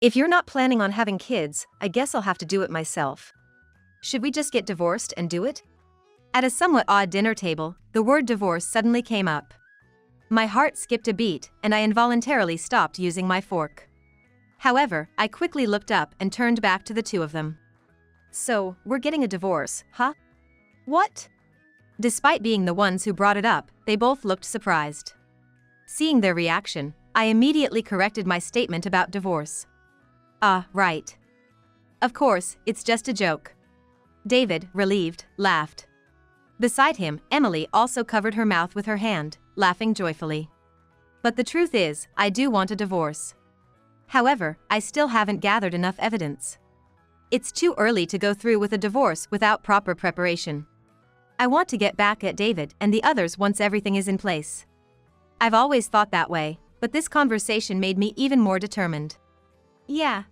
If you're not planning on having kids, I guess I'll have to do it myself. Should we just get divorced and do it? At a somewhat odd dinner table, the word divorce suddenly came up. My heart skipped a beat, and I involuntarily stopped using my fork. However, I quickly looked up and turned back to the two of them. So, we're getting a divorce, huh? What? Despite being the ones who brought it up, they both looked surprised. Seeing their reaction, I immediately corrected my statement about divorce. Right. Of course, it's just a joke. David, relieved, laughed. Beside him, Emily also covered her mouth with her hand, laughing joyfully. But the truth is, I do want a divorce. However, I still haven't gathered enough evidence. It's too early to go through with a divorce without proper preparation. I want to get back at David and the others once everything is in place. I've always thought that way, but this conversation made me even more determined. Yeah.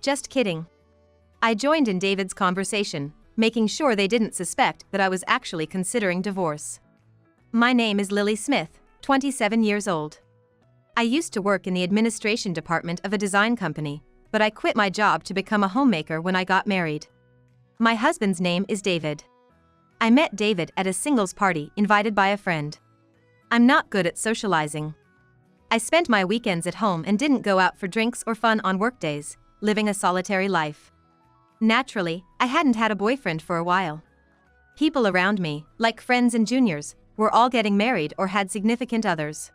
Just kidding. I joined in David's conversation, making sure they didn't suspect that I was actually considering divorce. My name is Lily Smith, 27 years old. I used to work in the administration department of a design company, but I quit my job to become a homemaker when I got married. My husband's name is David. I met David at a singles party invited by a friend. I'm not good at socializing. I spent my weekends at home and didn't go out for drinks or fun on workdays, living a solitary life. Naturally, I hadn't had a boyfriend for a while. People around me, like friends and juniors, were all getting married or had significant others.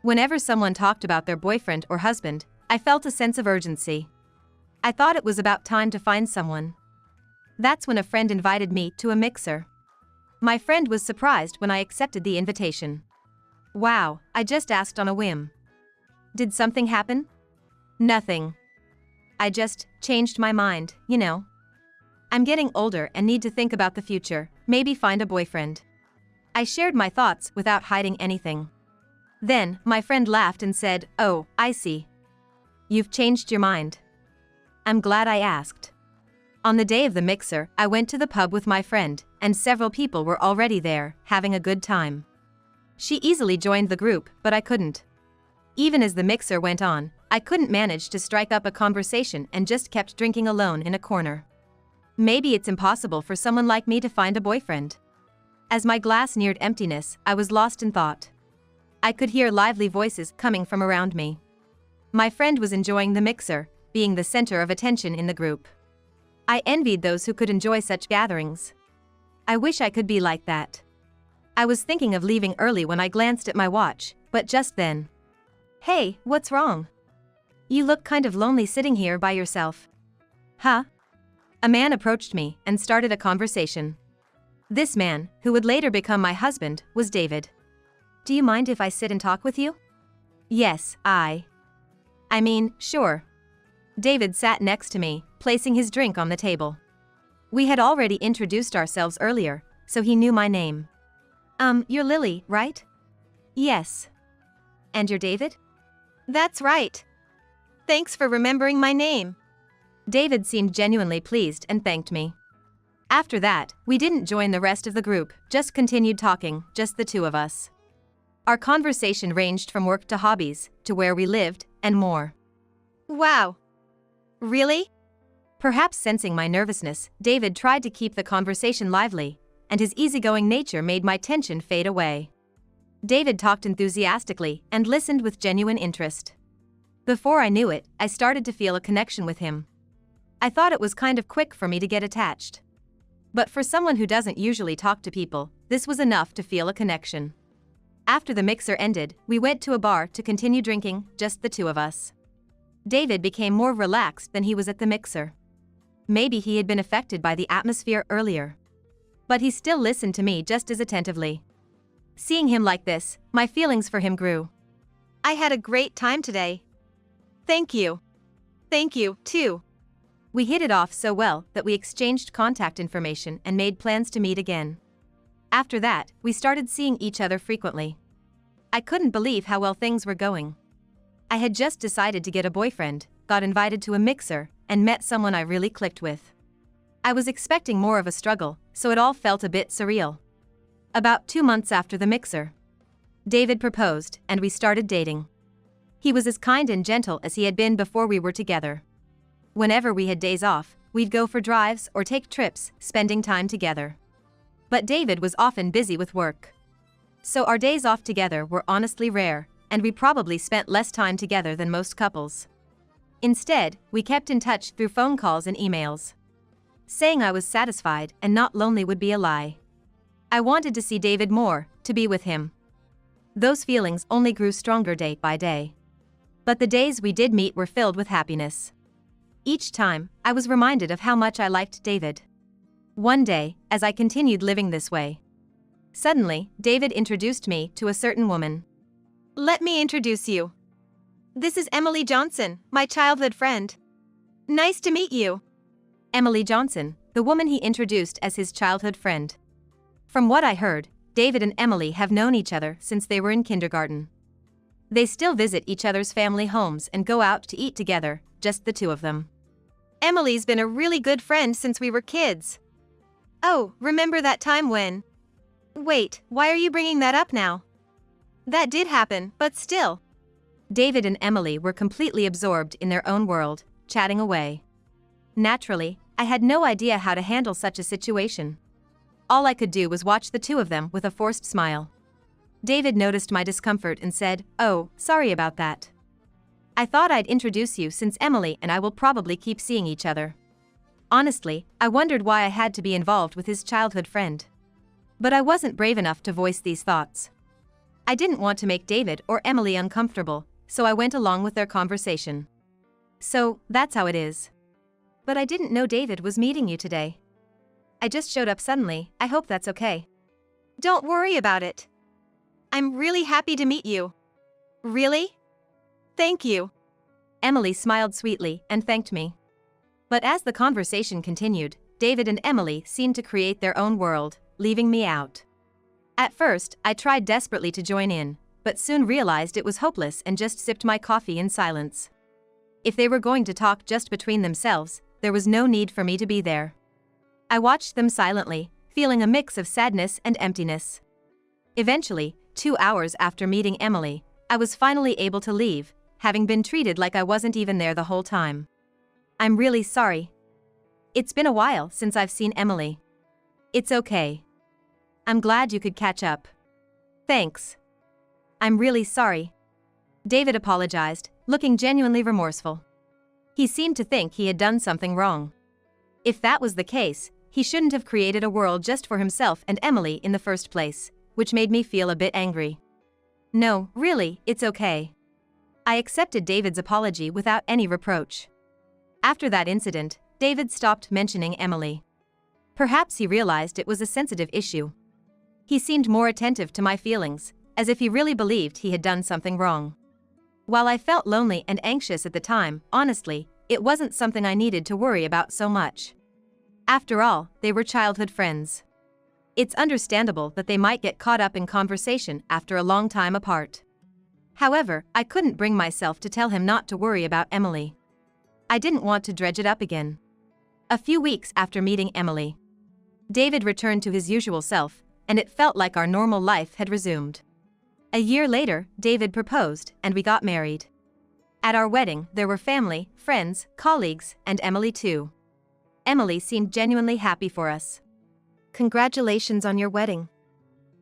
Whenever someone talked about their boyfriend or husband, I felt a sense of urgency. I thought it was about time to find someone. That's when a friend invited me to a mixer. My friend was surprised when I accepted the invitation. Wow, I just asked on a whim. Did something happen? Nothing. I just changed my mind, you know. I'm getting older and need to think about the future, maybe find a boyfriend. I shared my thoughts without hiding anything. Then, my friend laughed and said, "Oh, I see. You've changed your mind." I'm glad I asked. On the day of the mixer, I went to the pub with my friend, and several people were already there, having a good time. She easily joined the group, but I couldn't. Even as the mixer went on, I couldn't manage to strike up a conversation and just kept drinking alone in a corner. Maybe it's impossible for someone like me to find a boyfriend. As my glass neared emptiness, I was lost in thought. I could hear lively voices coming from around me. My friend was enjoying the mixer, being the center of attention in the group. I envied those who could enjoy such gatherings. I wish I could be like that. I was thinking of leaving early when I glanced at my watch, but just then. Hey, what's wrong? You look kind of lonely sitting here by yourself. Huh? A man approached me and started a conversation. This man, who would later become my husband, was David. Do you mind if I sit and talk with you? Yes, I mean, sure. David sat next to me, placing his drink on the table. We had already introduced ourselves earlier, so he knew my name. You're Lily, right? Yes. And you're David? That's right. Thanks for remembering my name. David seemed genuinely pleased and thanked me. After that, we didn't join the rest of the group, just continued talking, just the two of us. Our conversation ranged from work to hobbies, to where we lived, and more. Wow. Really? Perhaps sensing my nervousness, David tried to keep the conversation lively, and his easygoing nature made my tension fade away. David talked enthusiastically and listened with genuine interest. Before I knew it, I started to feel a connection with him. I thought it was kind of quick for me to get attached. But for someone who doesn't usually talk to people, this was enough to feel a connection. After the mixer ended, we went to a bar to continue drinking, just the two of us. David became more relaxed than he was at the mixer. Maybe he had been affected by the atmosphere earlier. But he still listened to me just as attentively. Seeing him like this, my feelings for him grew. I had a great time today. Thank you. Thank you, too. We hit it off so well that we exchanged contact information and made plans to meet again. After that, we started seeing each other frequently. I couldn't believe how well things were going. I had just decided to get a boyfriend, got invited to a mixer, and met someone I really clicked with. I was expecting more of a struggle, so it all felt a bit surreal. About 2 months after the mixer, David proposed, and we started dating. He was as kind and gentle as he had been before we were together. Whenever we had days off, we'd go for drives or take trips, spending time together. But David was often busy with work. So our days off together were honestly rare, and we probably spent less time together than most couples. Instead, we kept in touch through phone calls and emails. Saying I was satisfied and not lonely would be a lie. I wanted to see David more, to be with him. Those feelings only grew stronger day by day. But the days we did meet were filled with happiness. Each time, I was reminded of how much I liked David. One day, as I continued living this way, suddenly, David introduced me to a certain woman. "Let me introduce you. This is Emily Johnson, my childhood friend. Nice to meet you." Emily Johnson, the woman he introduced as his childhood friend. From what I heard, David and Emily have known each other since they were in kindergarten. They still visit each other's family homes and go out to eat together, just the two of them. "Emily's been a really good friend since we were kids." "Oh, remember that time when..." "Wait, why are you bringing that up now?" "That did happen, but still." David and Emily were completely absorbed in their own world, chatting away. Naturally, I had no idea how to handle such a situation. All I could do was watch the two of them with a forced smile. David noticed my discomfort and said, "Oh, sorry about that. I thought I'd introduce you since Emily and I will probably keep seeing each other." Honestly, I wondered why I had to be involved with his childhood friend. But I wasn't brave enough to voice these thoughts. I didn't want to make David or Emily uncomfortable, so I went along with their conversation. "So, that's how it is. But I didn't know David was meeting you today. I just showed up suddenly, I hope that's okay." "Don't worry about it. I'm really happy to meet you." "Really? Thank you." Emily smiled sweetly and thanked me. But as the conversation continued, David and Emily seemed to create their own world, leaving me out. At first, I tried desperately to join in, but soon realized it was hopeless and just sipped my coffee in silence. If they were going to talk just between themselves, there was no need for me to be there. I watched them silently, feeling a mix of sadness and emptiness. Eventually, 2 hours after meeting Emily, I was finally able to leave, having been treated like I wasn't even there the whole time. "I'm really sorry. It's been a while since I've seen Emily." "It's okay. I'm glad you could catch up." "Thanks. I'm really sorry." David apologized, looking genuinely remorseful. He seemed to think he had done something wrong. If that was the case, he shouldn't have created a world just for himself and Emily in the first place, which made me feel a bit angry. "No, really, it's okay." I accepted David's apology without any reproach. After that incident, David stopped mentioning Emily. Perhaps he realized it was a sensitive issue. He seemed more attentive to my feelings, as if he really believed he had done something wrong. While I felt lonely and anxious at the time, honestly, it wasn't something I needed to worry about so much. After all, they were childhood friends. It's understandable that they might get caught up in conversation after a long time apart. However, I couldn't bring myself to tell him not to worry about Emily. I didn't want to dredge it up again. A few weeks after meeting Emily, David returned to his usual self, and it felt like our normal life had resumed. A year later, David proposed, and we got married. At our wedding, there were family, friends, colleagues, and Emily too. Emily seemed genuinely happy for us. "Congratulations on your wedding.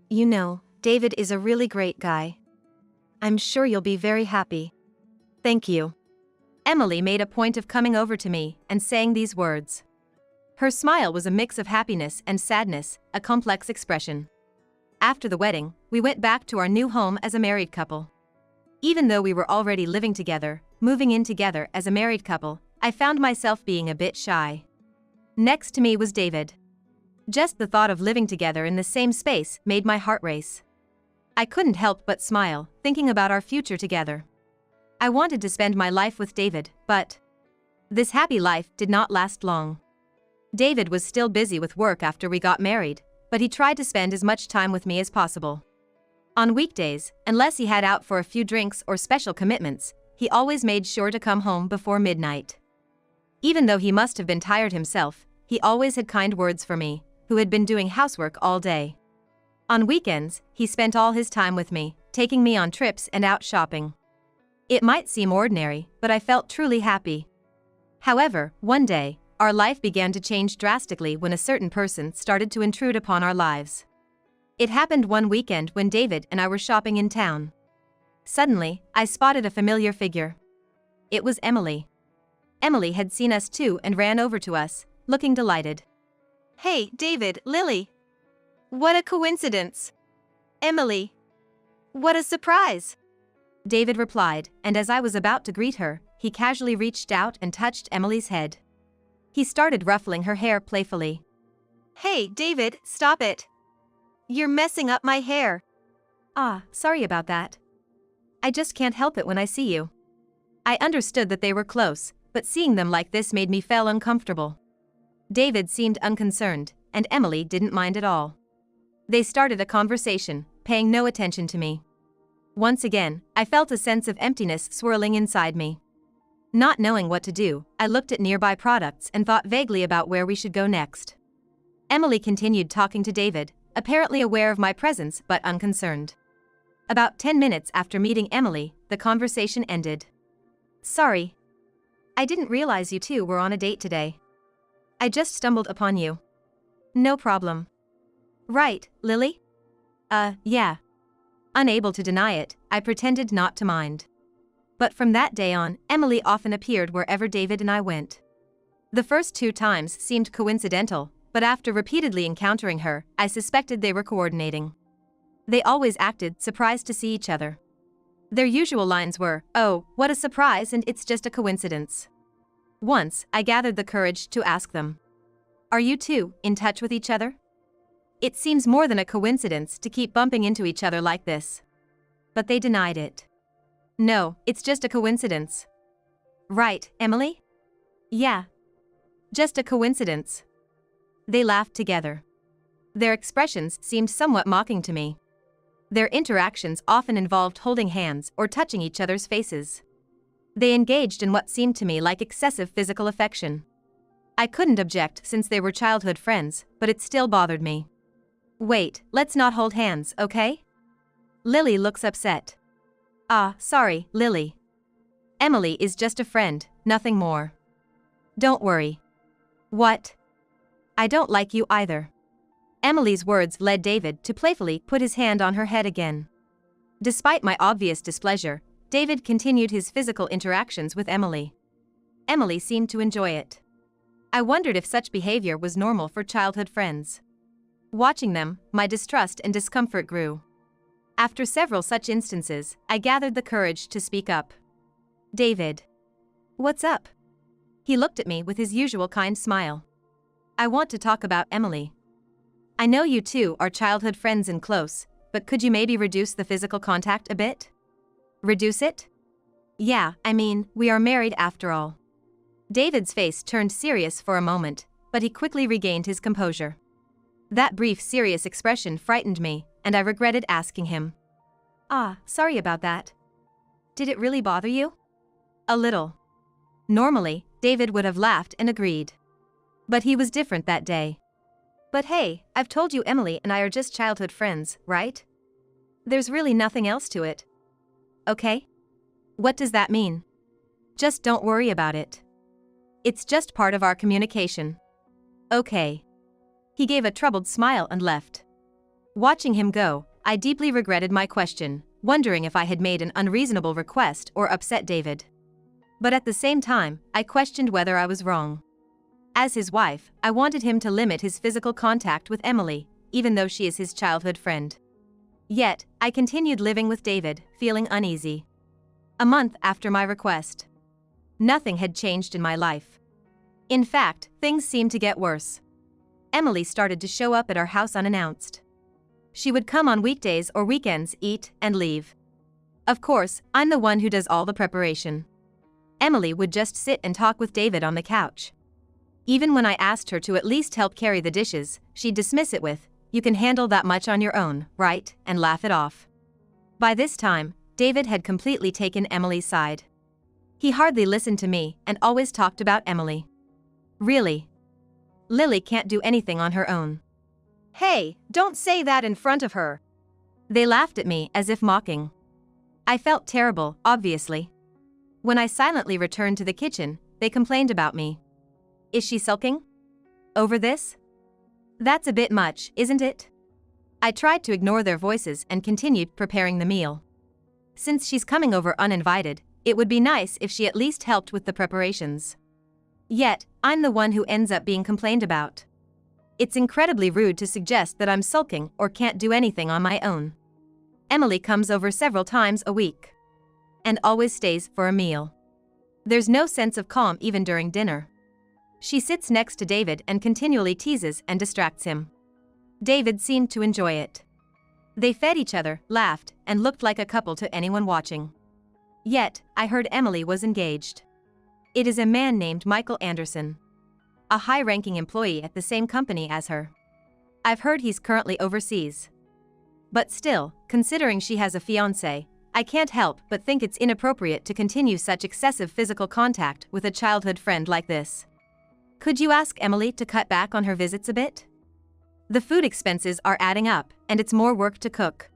You know, David is a really great guy. I'm sure you'll be very happy." "Thank you." Emily made a point of coming over to me and saying these words. Her smile was a mix of happiness and sadness, a complex expression. After the wedding, we went back to our new home as a married couple. Even though we were already living together, moving in together as a married couple, I found myself being a bit shy. Next to me was David. Just the thought of living together in the same space made my heart race. I couldn't help but smile, thinking about our future together. I wanted to spend my life with David, but this happy life did not last long. David was still busy with work after we got married, but he tried to spend as much time with me as possible. On weekdays, unless he had out for a few drinks or special commitments, he always made sure to come home before midnight. Even though he must have been tired himself, he always had kind words for me, who had been doing housework all day. On weekends, he spent all his time with me, taking me on trips and out shopping. It might seem ordinary, but I felt truly happy. However, one day, our life began to change drastically when a certain person started to intrude upon our lives. It happened one weekend when David and I were shopping in town. Suddenly, I spotted a familiar figure. It was Emily. Emily had seen us too and ran over to us, looking delighted. "Hey, David, Lily. What a coincidence. Emily. What a surprise," David replied, and as I was about to greet her, he casually reached out and touched Emily's head. He started ruffling her hair playfully. "Hey, David, stop it. You're messing up my hair." "Ah, sorry about that. I just can't help it when I see you." I understood that they were close, but seeing them like this made me feel uncomfortable. David seemed unconcerned, and Emily didn't mind at all. They started a conversation, paying no attention to me. Once again, I felt a sense of emptiness swirling inside me. Not knowing what to do, I looked at nearby products and thought vaguely about where we should go next. Emily continued talking to David, apparently aware of my presence but unconcerned. About 10 minutes after meeting Emily, the conversation ended. "Sorry. I didn't realize you two were on a date today. I just stumbled upon you." "No problem." "Right, Lily?" Yeah." Unable to deny it, I pretended not to mind. But from that day on, Emily often appeared wherever David and I went. The first 2 times seemed coincidental, but after repeatedly encountering her, I suspected they were coordinating. They always acted surprised to see each other. Their usual lines were, "Oh, what a surprise, and it's just a coincidence." Once, I gathered the courage to ask them, "Are you two in touch with each other? It seems more than a coincidence to keep bumping into each other like this." But they denied it. "No, it's just a coincidence." "Right, Emily?" "Yeah. Just a coincidence." They laughed together. Their expressions seemed somewhat mocking to me. Their interactions often involved holding hands or touching each other's faces. They engaged in what seemed to me like excessive physical affection. I couldn't object since they were childhood friends, but it still bothered me. "Wait, let's not hold hands, okay?" Lily looks upset. "Ah, sorry, Lily. Emily is just a friend, nothing more." "Don't worry." "What?" "I don't like you either." Emily's words led David to playfully put his hand on her head again. Despite my obvious displeasure, David continued his physical interactions with Emily. Emily seemed to enjoy it. I wondered if such behavior was normal for childhood friends. Watching them, my distrust and discomfort grew. After several such instances, I gathered the courage to speak up. "David. What's up?" He looked at me with his usual kind smile. "I want to talk about Emily. I know you two are childhood friends and close, but could you maybe reduce the physical contact a bit?" "Reduce it?" "Yeah, I mean, we are married after all." David's face turned serious for a moment, but he quickly regained his composure. That brief serious expression frightened me, and I regretted asking him. "Ah, sorry about that. Did it really bother you?" "A little." Normally, David would have laughed and agreed. But he was different that day. "But hey, I've told you Emily and I are just childhood friends, right? There's really nothing else to it." "Okay? What does that mean?" "Just don't worry about it. It's just part of our communication." "Okay." He gave a troubled smile and left. Watching him go, I deeply regretted my question, wondering if I had made an unreasonable request or upset David. But at the same time, I questioned whether I was wrong. As his wife, I wanted him to limit his physical contact with Emily, even though she is his childhood friend. Yet, I continued living with David, feeling uneasy. A month after my request, nothing had changed in my life. In fact, things seemed to get worse. Emily started to show up at our house unannounced. She would come on weekdays or weekends, eat, and leave. Of course, I'm the one who does all the preparation. Emily would just sit and talk with David on the couch. Even when I asked her to at least help carry the dishes, she'd dismiss it with, "You can handle that much on your own, right?" and laugh it off. By this time, David had completely taken Emily's side. He hardly listened to me and always talked about Emily. "Really? Lily can't do anything on her own." "Hey, don't say that in front of her." They laughed at me as if mocking. I felt terrible, obviously. When I silently returned to the kitchen, they complained about me. Is she sulking? Over this? That's a bit much, isn't it? I tried to ignore their voices and continued preparing the meal. Since she's coming over uninvited, it would be nice if she at least helped with the preparations. Yet, I'm the one who ends up being complained about. It's incredibly rude to suggest that I'm sulking or can't do anything on my own. Emily comes over several times a week. And always stays for a meal. There's no sense of calm even during dinner. She sits next to David and continually teases and distracts him. David seemed to enjoy it. They fed each other, laughed, and looked like a couple to anyone watching. Yet, I heard Emily was engaged. It is a man named Michael Anderson. A high-ranking employee at the same company as her. I've heard he's currently overseas. But still, considering she has a fiancé, I can't help but think it's inappropriate to continue such excessive physical contact with a childhood friend like this. Could you ask Emily to cut back on her visits a bit? The food expenses are adding up, and it's more work to cook.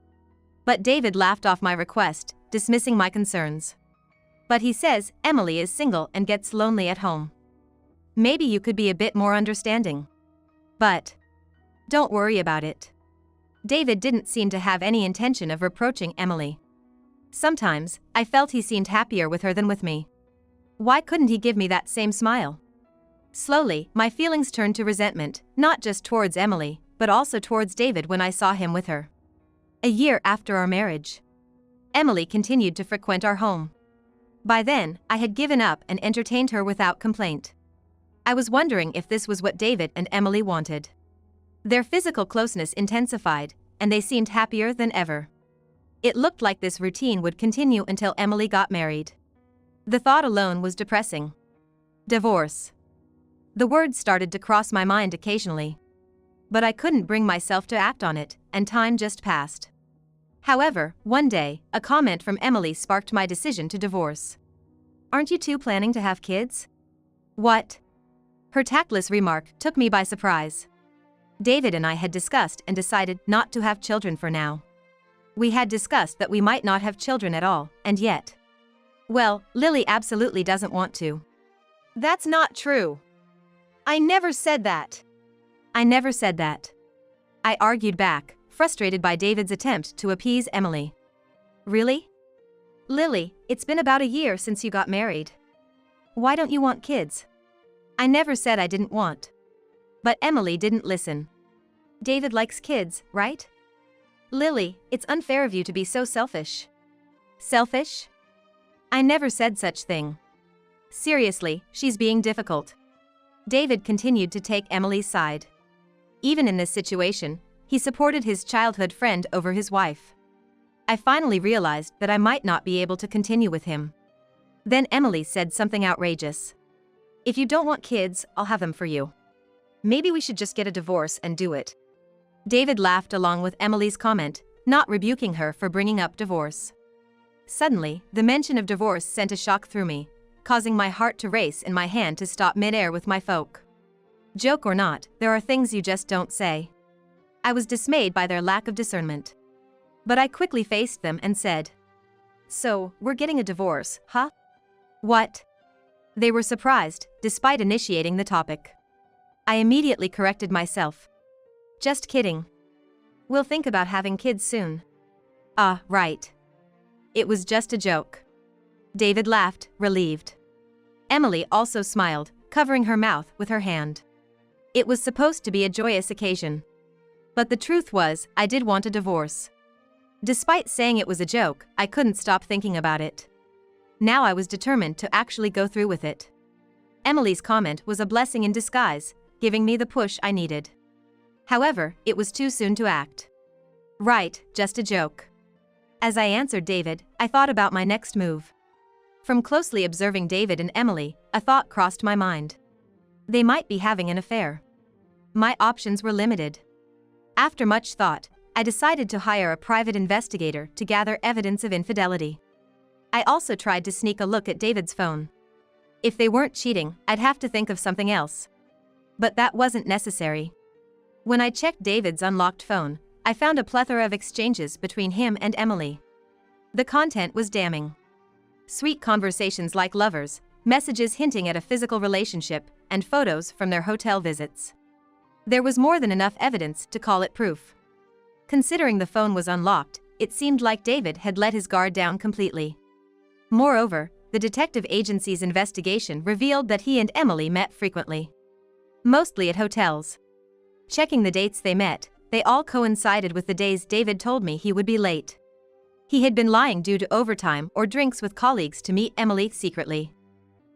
But David laughed off my request, dismissing my concerns. But he says Emily is single and gets lonely at home. Maybe you could be a bit more understanding. But don't worry about it. David didn't seem to have any intention of reproaching Emily. Sometimes, I felt he seemed happier with her than with me. Why couldn't he give me that same smile? Slowly, my feelings turned to resentment, not just towards Emily, but also towards David when I saw him with her. A year after our marriage, Emily continued to frequent our home. By then, I had given up and entertained her without complaint. I was wondering if this was what David and Emily wanted. Their physical closeness intensified, and they seemed happier than ever. It looked like this routine would continue until Emily got married. The thought alone was depressing. Divorce. The word started to cross my mind occasionally. But I couldn't bring myself to act on it, and time just passed. However, one day, a comment from Emily sparked my decision to divorce. Aren't you two planning to have kids? What? Her tactless remark took me by surprise. David and I had discussed and decided not to have children for now. We had discussed that we might not have children at all, and yet. Well, Lily absolutely doesn't want to. That's not true. I never said that. I never said that. I argued back, frustrated by David's attempt to appease Emily. Really? Lily, it's been about a year since you got married. Why don't you want kids? I never said I didn't want. But Emily didn't listen. David likes kids, right? Lily, it's unfair of you to be so selfish. Selfish? I never said such thing. Seriously, she's being difficult. David continued to take Emily's side. Even in this situation, he supported his childhood friend over his wife. I finally realized that I might not be able to continue with him. Then Emily said something outrageous. If you don't want kids, I'll have them for you. Maybe we should just get a divorce and do it. David laughed along with Emily's comment, not rebuking her for bringing up divorce. Suddenly, the mention of divorce sent a shock through me, causing my heart to race and my hand to stop mid-air with my folk. Joke or not, there are things you just don't say. I was dismayed by their lack of discernment. But I quickly faced them and said, "So, we're getting a divorce, huh?" What? They were surprised, despite initiating the topic. I immediately corrected myself. Just kidding. We'll think about having kids soon. Ah, right. It was just a joke. David laughed, relieved. Emily also smiled, covering her mouth with her hand. It was supposed to be a joyous occasion. But the truth was, I did want a divorce. Despite saying it was a joke, I couldn't stop thinking about it. Now I was determined to actually go through with it. Emily's comment was a blessing in disguise, giving me the push I needed. However, it was too soon to act. Right, just a joke. As I answered David, I thought about my next move. From closely observing David and Emily, a thought crossed my mind. They might be having an affair. My options were limited. After much thought, I decided to hire a private investigator to gather evidence of infidelity. I also tried to sneak a look at David's phone. If they weren't cheating, I'd have to think of something else. But that wasn't necessary. When I checked David's unlocked phone, I found a plethora of exchanges between him and Emily. The content was damning. Sweet conversations like lovers, messages hinting at a physical relationship, and photos from their hotel visits. There was more than enough evidence to call it proof. Considering the phone was unlocked, it seemed like David had let his guard down completely. Moreover, the detective agency's investigation revealed that he and Emily met frequently. Mostly at hotels. Checking the dates they met, they all coincided with the days David told me he would be late. He had been lying due to overtime or drinks with colleagues to meet Emily secretly.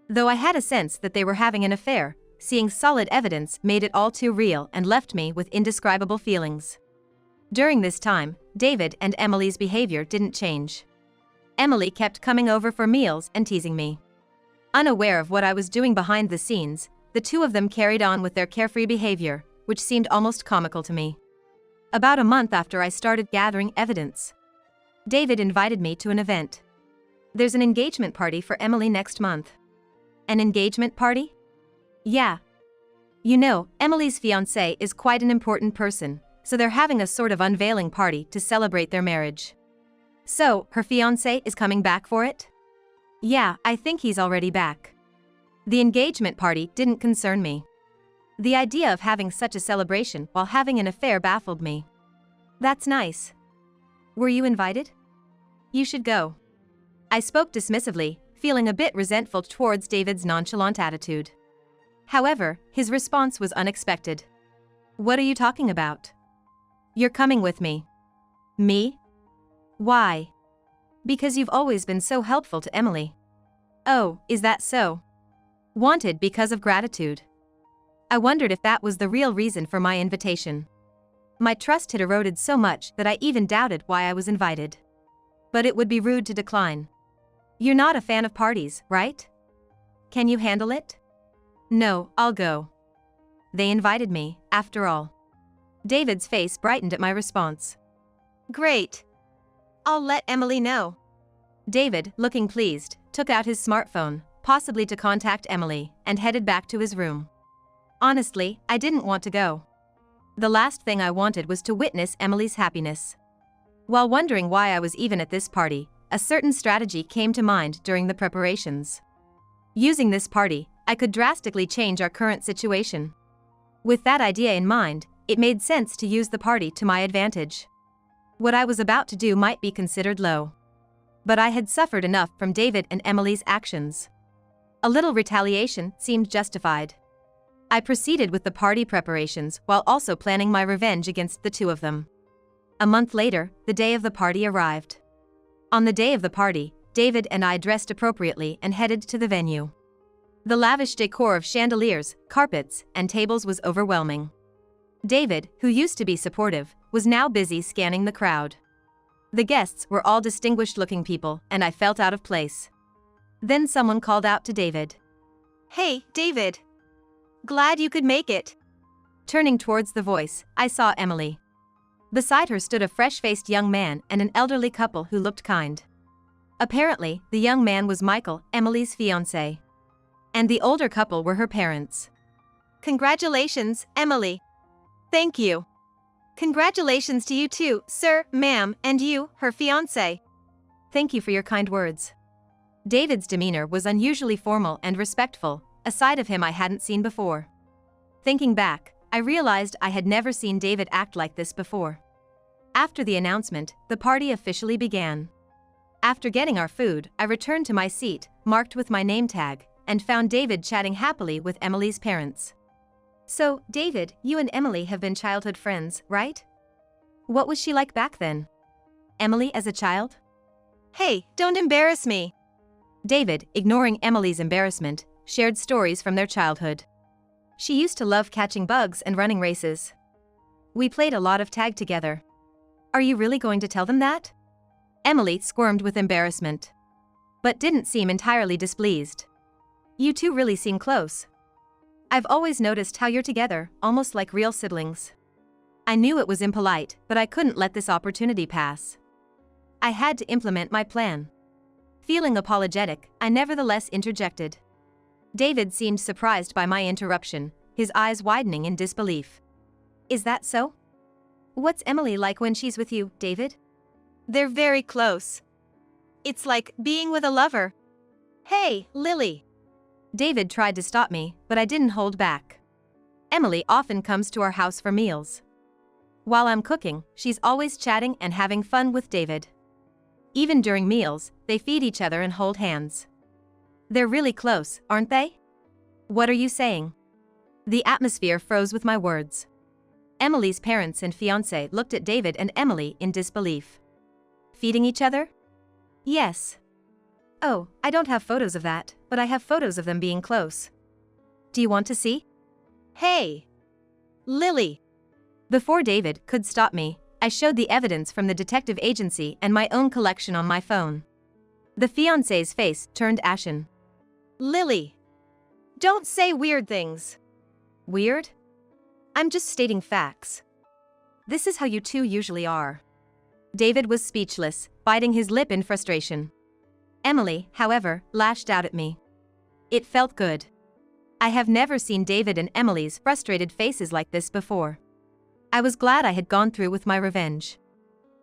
Though I had a sense that they were having an affair, seeing solid evidence made it all too real and left me with indescribable feelings. During this time, David and Emily's behavior didn't change. Emily kept coming over for meals and teasing me. Unaware of what I was doing behind the scenes, the two of them carried on with their carefree behavior, which seemed almost comical to me. About a month after I started gathering evidence, David invited me to an event. There's an engagement party for Emily next month. An engagement party? Yeah. You know, Emily's fiancé is quite an important person, so they're having a sort of unveiling party to celebrate their marriage. So, her fiancé is coming back for it? Yeah, I think he's already back. The engagement party didn't concern me. The idea of having such a celebration while having an affair baffled me. That's nice. Were you invited? You should go. I spoke dismissively, feeling a bit resentful towards David's nonchalant attitude. However, his response was unexpected. What are you talking about? You're coming with me. Me? Why? Because you've always been so helpful to Emily. Oh, is that so? Wanted because of gratitude. I wondered if that was the real reason for my invitation. My trust had eroded so much that I even doubted why I was invited. But it would be rude to decline. You're not a fan of parties, right? Can you handle it? No, I'll go. They invited me, after all. David's face brightened at my response. Great. I'll let Emily know. David, looking pleased, took out his smartphone, possibly to contact Emily, and headed back to his room. Honestly, I didn't want to go. The last thing I wanted was to witness Emily's happiness. While wondering why I was even at this party, a certain strategy came to mind during the preparations. Using this party, I could drastically change our current situation. With that idea in mind, it made sense to use the party to my advantage. What I was about to do might be considered low. But I had suffered enough from David and Emily's actions. A little retaliation seemed justified. I proceeded with the party preparations while also planning my revenge against the two of them. A month later, the day of the party arrived. On the day of the party, David and I dressed appropriately and headed to the venue. The lavish decor of chandeliers, carpets, and tables was overwhelming. David, who used to be supportive, was now busy scanning the crowd. The guests were all distinguished-looking people, and I felt out of place. Then someone called out to David. Hey, David. Glad you could make it. Turning towards the voice, I saw Emily. Beside her stood a fresh-faced young man and an elderly couple who looked kind. Apparently, the young man was Michael, Emily's fiancé. And the older couple were her parents. Congratulations, Emily. Thank you. Congratulations to you too, sir, ma'am, and you, her fiancé. Thank you for your kind words. David's demeanor was unusually formal and respectful, a side of him I hadn't seen before. Thinking back, I realized I had never seen David act like this before. After the announcement, the party officially began. After getting our food, I returned to my seat, marked with my name tag, and found David chatting happily with Emily's parents. So, David, you and Emily have been childhood friends, right? What was she like back then? Emily as a child? Hey, don't embarrass me. David, ignoring Emily's embarrassment, shared stories from their childhood. She used to love catching bugs and running races. We played a lot of tag together. Are you really going to tell them that? Emily squirmed with embarrassment, but didn't seem entirely displeased. You two really seem close. I've always noticed how you're together, almost like real siblings. I knew it was impolite, but I couldn't let this opportunity pass. I had to implement my plan. Feeling apologetic, I nevertheless interjected. David seemed surprised by my interruption, his eyes widening in disbelief. Is that so? What's Emily like when she's with you, David? They're very close. It's like being with a lover. Hey, Lily. David tried to stop me, but I didn't hold back. Emily often comes to our house for meals. While I'm cooking, she's always chatting and having fun with David. Even during meals, they feed each other and hold hands. They're really close, aren't they? What are you saying? The atmosphere froze with my words. Emily's parents and fiancé looked at David and Emily in disbelief. Feeding each other? Yes. Oh, I don't have photos of that, but I have photos of them being close. Do you want to see? Hey! Lily! Before David could stop me, I showed the evidence from the detective agency and my own collection on my phone. The fiancé's face turned ashen. Lily! Don't say weird things. Weird? I'm just stating facts. This is how you two usually are. David was speechless, biting his lip in frustration. Emily, however, lashed out at me. It felt good. I have never seen David and Emily's frustrated faces like this before. I was glad I had gone through with my revenge.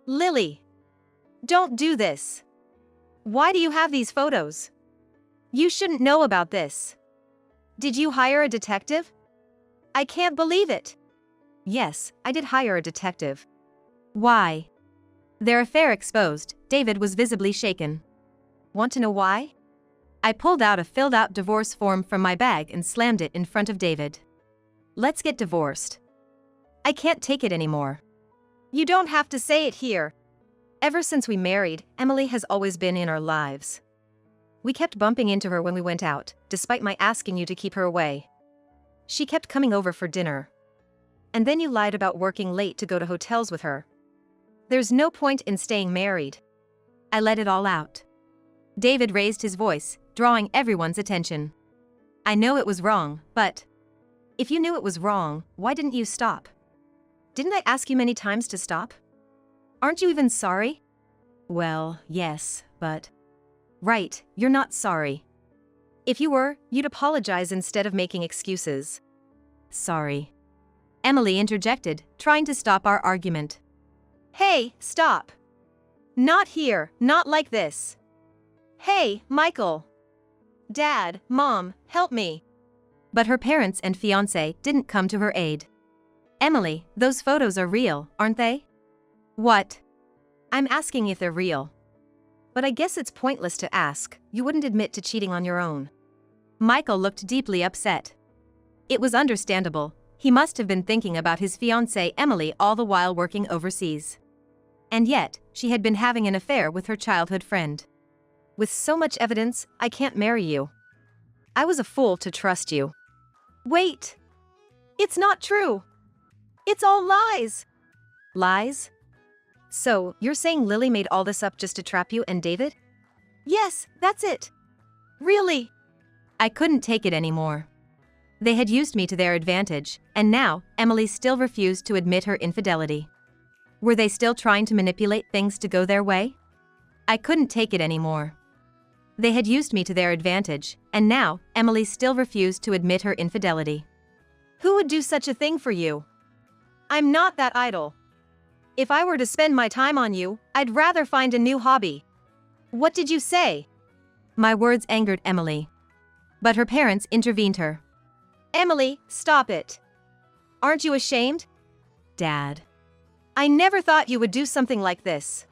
Lily! Don't do this. Why do you have these photos? You shouldn't know about this. Did you hire a detective? I can't believe it. Yes, I did hire a detective. Why? Their affair exposed, David was visibly shaken. Want to know why? I pulled out a filled-out divorce form from my bag and slammed it in front of David. Let's get divorced. I can't take it anymore. You don't have to say it here. Ever since we married, Emily has always been in our lives. We kept bumping into her when we went out, despite my asking you to keep her away. She kept coming over for dinner. And then you lied about working late to go to hotels with her. There's no point in staying married. I let it all out. David raised his voice, drawing everyone's attention. I know it was wrong, but if you knew it was wrong, why didn't you stop? Didn't I ask you many times to stop? Aren't you even sorry? Well, yes, but... Right, you're not sorry. If you were, you'd apologize instead of making excuses. Sorry. Emily interjected, trying to stop our argument. Hey, stop. Not here, not like this. Hey, Michael. Dad, Mom, help me. But her parents and fiancé didn't come to her aid. Emily, those photos are real, aren't they? What? I'm asking if they're real. But I guess it's pointless to ask, you wouldn't admit to cheating on your own. Michael looked deeply upset. It was understandable, he must have been thinking about his fiancée Emily all the while working overseas. And yet, she had been having an affair with her childhood friend. With so much evidence, I can't marry you. I was a fool to trust you. Wait! It's not true! It's all lies! Lies? So, you're saying Lily made all this up just to trap you and David? Yes, that's it. Really? I couldn't take it anymore. They had used me to their advantage, and now, Emily still refused to admit her infidelity. Were they still trying to manipulate things to go their way? I couldn't take it anymore. They had used me to their advantage, and now, Emily still refused to admit her infidelity. Who would do such a thing for you? I'm not that idle. If I were to spend my time on you, I'd rather find a new hobby. What did you say? My words angered Emily. But her parents intervened her. Emily, stop it. Aren't you ashamed? Dad. I never thought you would do something like this.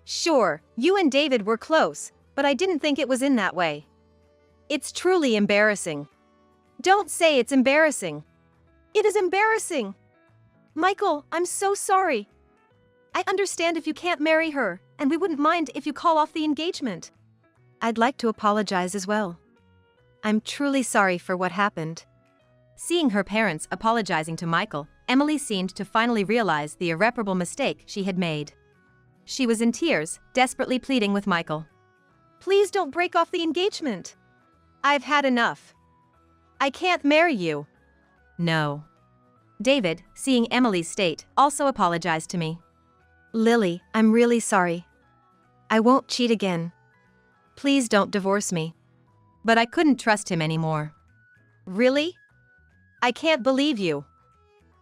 Sure, you and David were close, but I didn't think it was in that way. It's truly embarrassing. Don't say it's embarrassing. It is embarrassing. Michael, I'm so sorry. I understand if you can't marry her, and we wouldn't mind if you call off the engagement. I'd like to apologize as well. I'm truly sorry for what happened. Seeing her parents apologizing to Michael, Emily seemed to finally realize the irreparable mistake she had made. She was in tears, desperately pleading with Michael. Please don't break off the engagement. I've had enough. I can't marry you. No. David, seeing Emily's state, also apologized to me. Lily, I'm really sorry. I won't cheat again. Please don't divorce me. But I couldn't trust him anymore. Really? I can't believe you.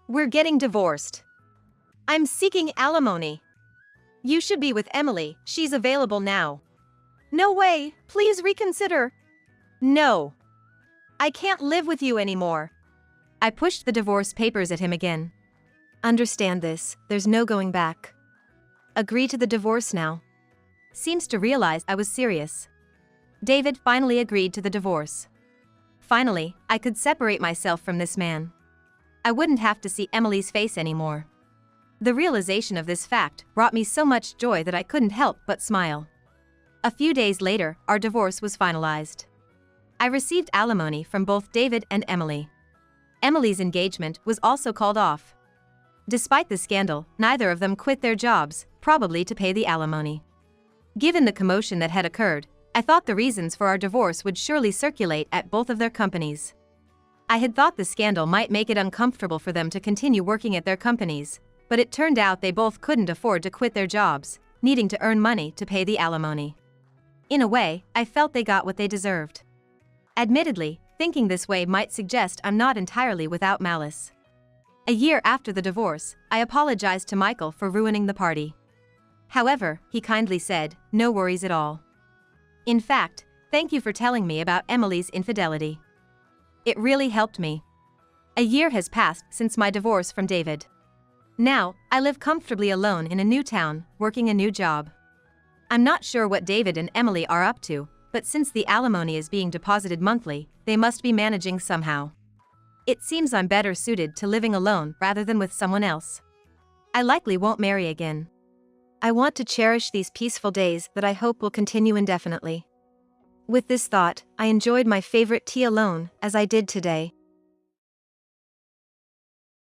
We're getting divorced. I'm seeking alimony. You should be with Emily, she's available now. No way, please reconsider. No. I can't live with you anymore. I pushed the divorce papers at him again. Understand this, there's no going back. Agree to the divorce now. Seems to realize I was serious. David finally agreed to the divorce. Finally, I could separate myself from this man. I wouldn't have to see Emily's face anymore. The realization of this fact brought me so much joy that I couldn't help but smile. A few days later, our divorce was finalized. I received alimony from both David and Emily. Emily's engagement was also called off. Despite the scandal, neither of them quit their jobs, probably to pay the alimony. Given the commotion that had occurred, I thought the reasons for our divorce would surely circulate at both of their companies. I had thought the scandal might make it uncomfortable for them to continue working at their companies, but it turned out they both couldn't afford to quit their jobs, needing to earn money to pay the alimony. In a way, I felt they got what they deserved. Admittedly, thinking this way might suggest I'm not entirely without malice. A year after the divorce, I apologized to Michael for ruining the party. However, he kindly said, "No worries at all. In fact, thank you for telling me about Emily's infidelity. It really helped me." A year has passed since my divorce from David. Now, I live comfortably alone in a new town, working a new job. I'm not sure what David and Emily are up to, but since the alimony is being deposited monthly, they must be managing somehow. It seems I'm better suited to living alone rather than with someone else. I likely won't marry again. I want to cherish these peaceful days that I hope will continue indefinitely. With this thought, I enjoyed my favorite tea alone, as I did today.